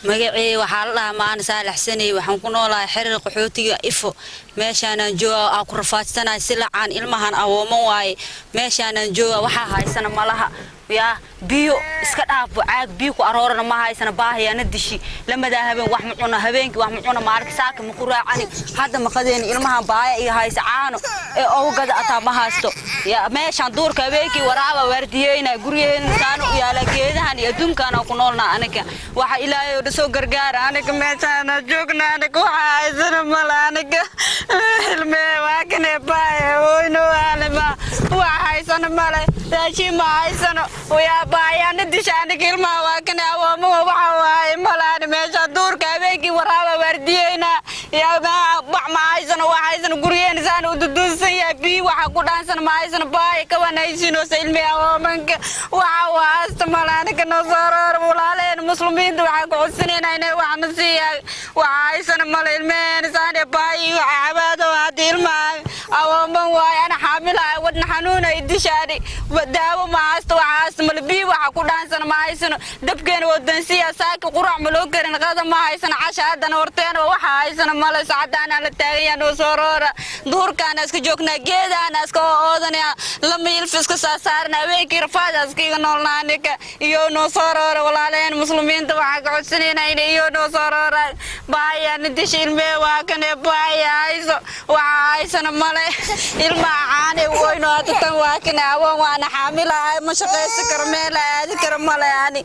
magacii waxa la dhahaa maan saalaxsanay waxaan ku noolahay xiriir qaxootiga ifo meeshaanan jooga aan ku rafaadsanahay si lacaan ilmahan awooman waaye meeshaanan jooga waxa haysana malaha يا بيو إسكتها بعاق بيو كأرورنا ما هاي سنة باهي أنا دشي لما ده هبين وحمقنا هبينك وحمقنا مارك ساك مقرأ عني هذا مقدين إلمها باهي هاي سعانو أو قد أتا ما هستو يا ماشان دور كبيكي ورابا ورديين قريين كانوا يا لكيد هني يدوم كانوا كنولنا أنا ك وح إلى يدسو قرقار أنا كمشان جوكنا أنا كوها سنة ملا أنا ك المي واكني باهي وينو أنا ما وهاي سنة ملا تاشي ما هاي سنة ويا بايا ندشان كلمة واكنا وما وحواي ملان ماشى دور كابيكي ورابا وردينا يا ما عايزن وعايزن قريين سان ودوسيا بي وحقودان سن ما عايزن باي كمان عايزينو سلمي ومنك وعواست ملان كنصارر ولالين مسلمين وحقوسنين أنا وحنسيا وعايزن ملان سان باي وعباد وعديل ما أو من واي أنا حاملة ودن حنونة يدشاري وداو ما عاست ملبي وحكودان سنة ما هيسن دبكين ودنسية ساك قرع ملوكرين غدا ما هيسن عشاء دان ورتين ووحا هيسن مالا سعدان على التاغيان وصورورا دور كان اسك جوكنا جيدا اسكو اوضانيا لما يلفسك ساسارنا ويكي رفاد اسكي نولنا نيكا يو نو صورورا ولالين مسلمين توحاك عدسنين اين يو نو صورورا بايا ندشي المي واكني بايا هيسو وحا هيسن مالا ilma caani wayno aadtan waakina awaan waana xaamilahay ma shaqeysan karo meel aadi karo malaani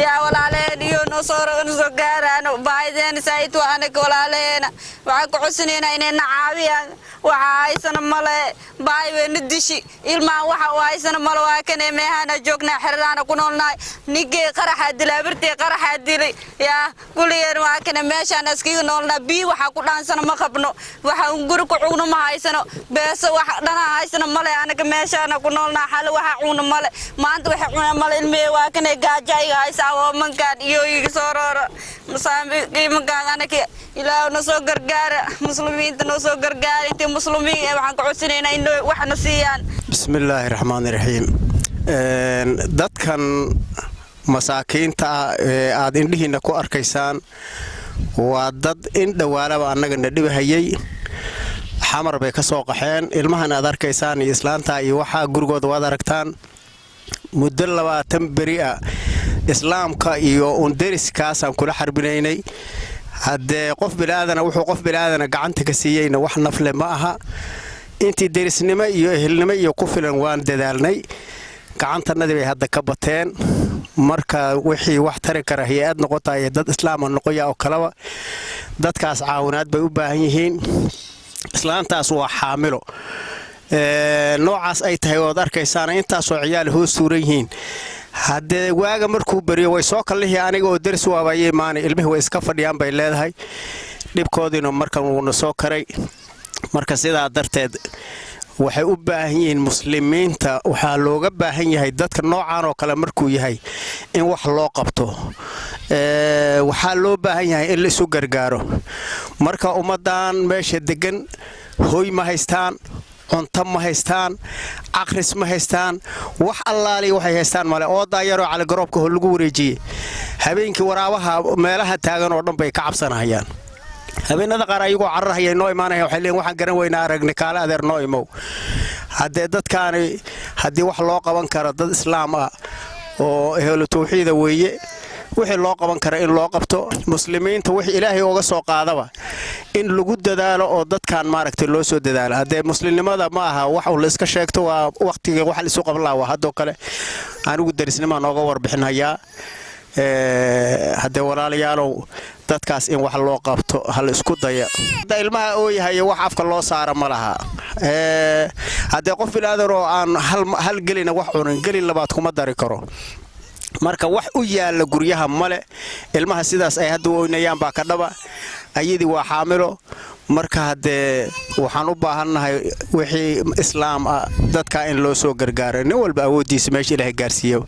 yaa walaaleen iyo noo soo gaaraan baayden sayid waana walaaleen waxa ku cusneena inay nacaabiyaan waxa aysan male baay weyn dishi ilma waxa aysan male waakina meehana joogna xirraana ku noolnaay nigee qaraxa dilaabirtay qaraxa dilay yaa kuliyeen waakina meeshaan askiga noolna bi waxa ku dhaansan ma qabno waxa guri ku cugno ma haysano bees waxa dhana haysana male anaga meeshaan ku noolna xal waxa cuna male maanta waxa cuna male ilmee waakina gaajay haysa oo mankaan iyo iga soo rooro musaambi qiimagaan anaga ilaahu na soo gargaar muslimiinta na soo gargaar intii muslimiin waxaan ku codsaneynaa in waxna siiyaan bismillaahir rahmaanir rahiim dadkan masaakiinta aad indhihiina ku arkaysaan waa dad in dhawaalaba annaga dhibahayay xamar bay ka soo qaxeen ilmahan aad arkaysaan iyo islaanta iyo waxa gurigooda waad aragtaan muddo 20 bari ah islaamka iyo deriskaasaan kula xarbinaynay hadee qof bilaadana wuxuu qof bilaadana gacanta ka siiyayna wax nafle ma aha intii derisnimo iyo ehelnimo iyo ku filan waan dadaalnay gacantanadii bay hadda ka bateen marka wixii wax tari kara hay'ad noqotay dad islaam noqoya oo kala dadkaas caawinaad bay u baahan yihiin islaantaas waa xaamilo noocaas ay tahay oo arkaysaan intaas oo ciyaal hoos suuran yihiin hadee waaga markuu bariyo way soo kallihi aniga oo deris waabayay maana ilmihi way iska fadhiyaan bay leedahay dibkoodina markan uu soo karay marka sidaa darteed waxay u baahan yihiin muslimiinta waxa looga baahan yahay dadka noocaan oo kale markuu yahay in wax loo qabto waxa loo baahan yahay in la isu gargaaro marka ummadan meesha degan hooy ma haystaan cunto ma haystaan aqris ma haystaan wax allaali waxay haystaan male oo daayaro cali garoobka lagu wareejiyay habeenkii waraabaha meelaha taagan oo dhan bay ka cabsanayaan habeenada qaar ayagoo carrahayay noo imaanaya waxay leen waxaan garan weynaa aragnay kaala adeer noo imow hadee dadkaani hadii wax loo qaban karo dad islaam ah oo ehlu tawxiida weeye wixii loo qaban kara in loo qabto muslimiinta wixii ilaahay uga soo qaadaba in lagu dadaalo oo dadkan maaragtay loo soo dadaalo hadee muslimnimada ma aha wax uu la iska sheegto waa waqtiga wax la isu qaban lahaa hadoo kale anigu derisnimo nooga warbixinayaa hadee walaalayaalow dadkaas in wax loo qabto hal isku daya ilmaha oo yahay wax afka loo saaro ma laha hadee qof bilaadan oo aan hal gelina wax cunin gelin labaad kuma dari karo marka wax u yaala guryaha male ilmaha sidaas ay hadda weynayaan baa ka dhaba ayadii waa xaamilo marka hadee waxaan u baahanahay wixii islaam ah dadka in loo soo gargaaro nin walba awoodiisa meesha Ilaahay gaarsiiyo